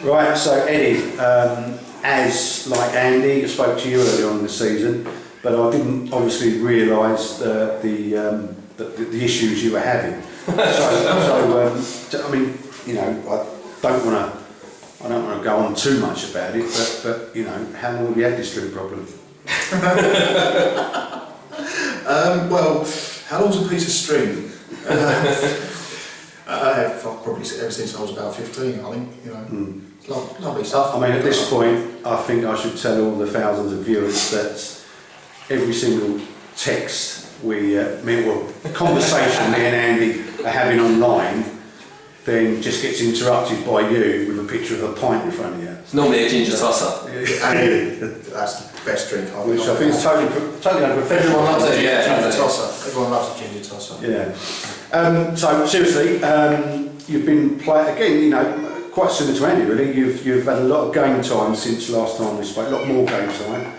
Right, so Eddie, as like Andy, I spoke to you earlier on in the season, but I didn't obviously realise the issues you were having. So I mean, you know, I don't want to go on too much about it, but you know, how long have you had this drink problem? Well, how long's a piece of string? I've probably ever since I was about 15, I think, you know. Lovely stuff. I mean, at this point, I think I should tell all the thousands of viewers that every single text conversation me and Andy are having online then just gets interrupted by you with a picture of a pint in front of you. It's normally a ginger tosser. That's the best drink I've Which I think is totally unprofessional. Everyone loves a Yeah, ginger tosser. Everyone loves a ginger tosser. Yeah. So seriously, you've been playing again. You know, quite similar to Andy. Really, you've had a lot of game time since last time we spoke. A lot more game time.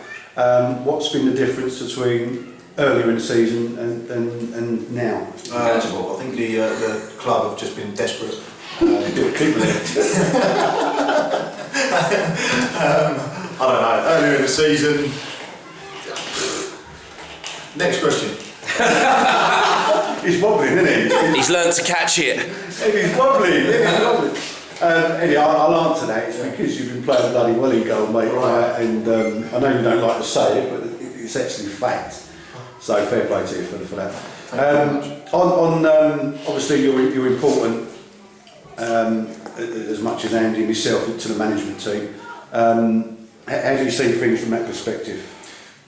What's been the difference between earlier in the season and now? I think the club have just been desperate. I don't know. Earlier in the season. Next question. He's wobbling, isn't he? He's learned to catch it. He's wobbling. Eddie, I'll answer that. It's because you've been playing bloody well in goal, mate. Right. And I know you don't like to say it, but it's actually fact. So fair play to you for that. Obviously you're important as much as Andy and myself to the management team. How do you see things from that perspective?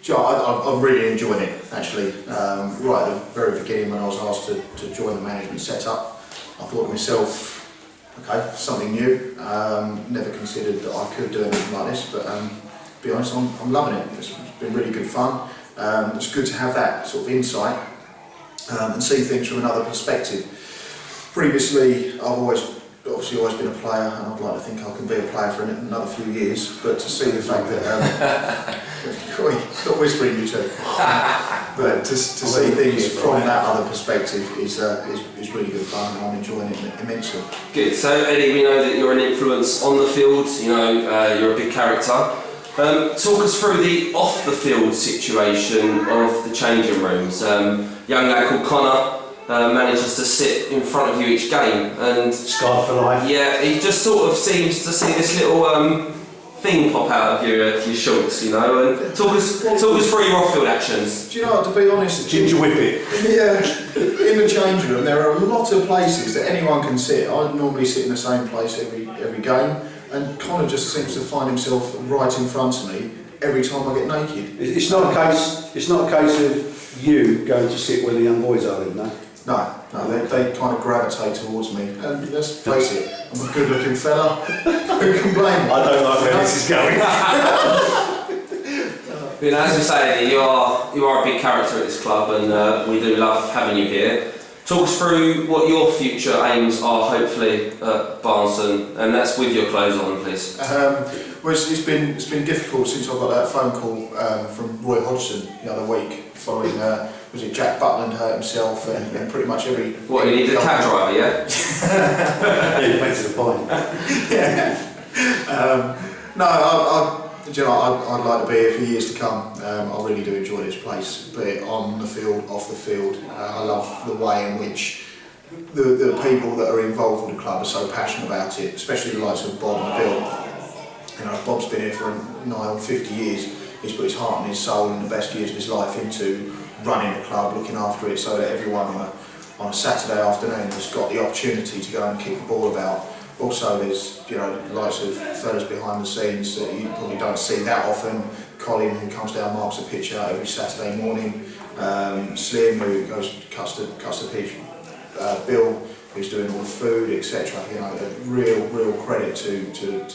I've really enjoyed it actually. Right at the very beginning when I was asked to join the management setup, I thought to myself, okay, something new. Never considered that I could do anything like this, but to be honest, I'm loving it. It's been really good fun. It's good to have that sort of insight and see things from another perspective. Previously, I've obviously always been a player, and I'd like to think I can be a player for another few years. But to see the fact that stop whispering, you two. But to see things from that other perspective is really good fun, and I'm enjoying it immensely. Good. So Eddie, we know that you're an influence on the field. You know, you're a big character. Talk us through the off-the-field situation of the changing rooms. Young lad called Connor manages to sit in front of you each game, and Scarred for life. yeah, he just sort of seems to see this little thing pop out of your shorts, you know. And talk us through your off-field actions. Do you know what? To be honest, Ginger whippet. Yeah, in the change room there are a lot of places that anyone can sit. I normally sit in the same place every game. And Connor just seems to find himself right in front of me every time I get naked. It's not a case of you going to sit where the young boys are, then, no? No, they kind of gravitate towards me. And let's face it, I'm a good-looking fella. Who can blame me? I don't like where this is going. You know, as you say, you are a big character at this club, and we do love having you here. Talk us through what your future aims are, hopefully, at Barnsley, and that's with your clothes on, please. Well, it's been difficult since I got that phone call from Roy Hodgson the other week, following was it Jack Butland hurt himself, and pretty much every. What, you need a cab driver, yeah? Yeah, thanks to the point. Yeah. No, you know, I'd like to be here for years to come. I really do enjoy this place, be it on the field, off the field. I love the way in which the people that are involved with the club are so passionate about it, especially the likes of Bob and Bill. You know, Bob's been here for nigh on 50 years. He's put his heart and his soul and the best years of his life into running the club, looking after it, so that everyone on a Saturday afternoon has got the opportunity to go and kick the ball about. Also, there's, you know, the likes of fellas behind the scenes that you probably don't see that often. Colin, who comes down, marks the pitch out every Saturday morning. Slim, who goes cuts the pitch. Bill, who's doing all the food, etc. You know, a real credit to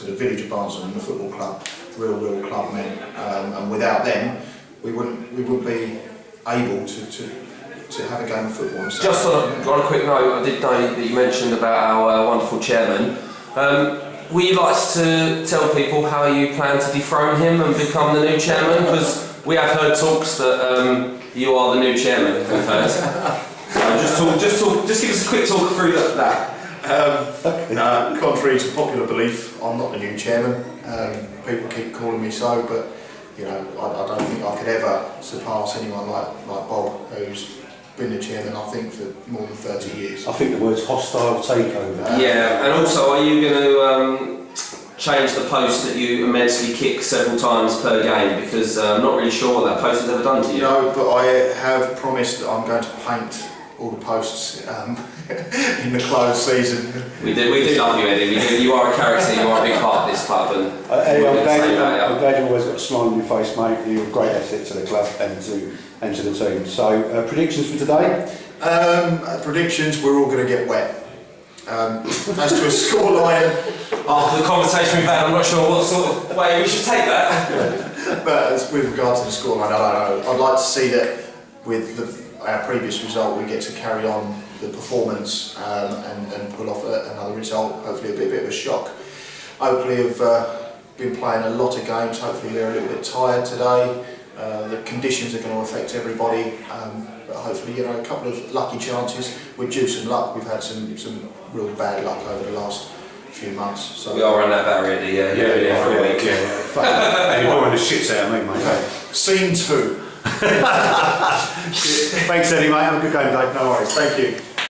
the village of Barnsley and the football club. Real club men. And without them, we wouldn't be able to have a game of football. Just on a quick note, I did know that you mentioned about our wonderful chairman. Would you like to tell people how you plan to dethrone him and become the new chairman? Because we have heard talks that you are the new chairman, we've heard. So just give us a quick talk through that. Contrary to popular belief, I'm not the new chairman. People keep calling me so, but you know, I don't think I could ever surpass anyone like Bob, who's been the chairman, I think, for more than 30 years. I think the word's hostile takeover. Yeah, and also, are you going to change the post that you immensely kick several times per game? Because I'm not really sure what that post has ever done to you. No, but I have promised that I'm going to paint all the posts in the close season. We do love you, Eddie. You are a character, you are a big part of this club. And Eddie, I'm say glad you've always got a smile on your face, mate. You're a great asset to the club and to the team. So, predictions for today? Predictions, we're all going to get wet. As to a scoreline, after the conversation we've had, I'm not sure what sort of way we should take that. but as with regard to the scoreline, I don't know. I'd like to see that with our previous result, we get to carry on the performance and pull off another result. Hopefully, a bit of a shock. Hopefully, have been playing a lot of games. Hopefully, they're a little bit tired today. The conditions are going to affect everybody. But hopefully, you know, a couple of lucky chances. With juice and luck, we've had some real bad luck over the last few months. So we are on that bat already, yeah. For a week. Hey, you're the shits out of me, mate. Scene 2. Thanks, Eddie, mate. Have a good game, Dave. No worries. Thank you.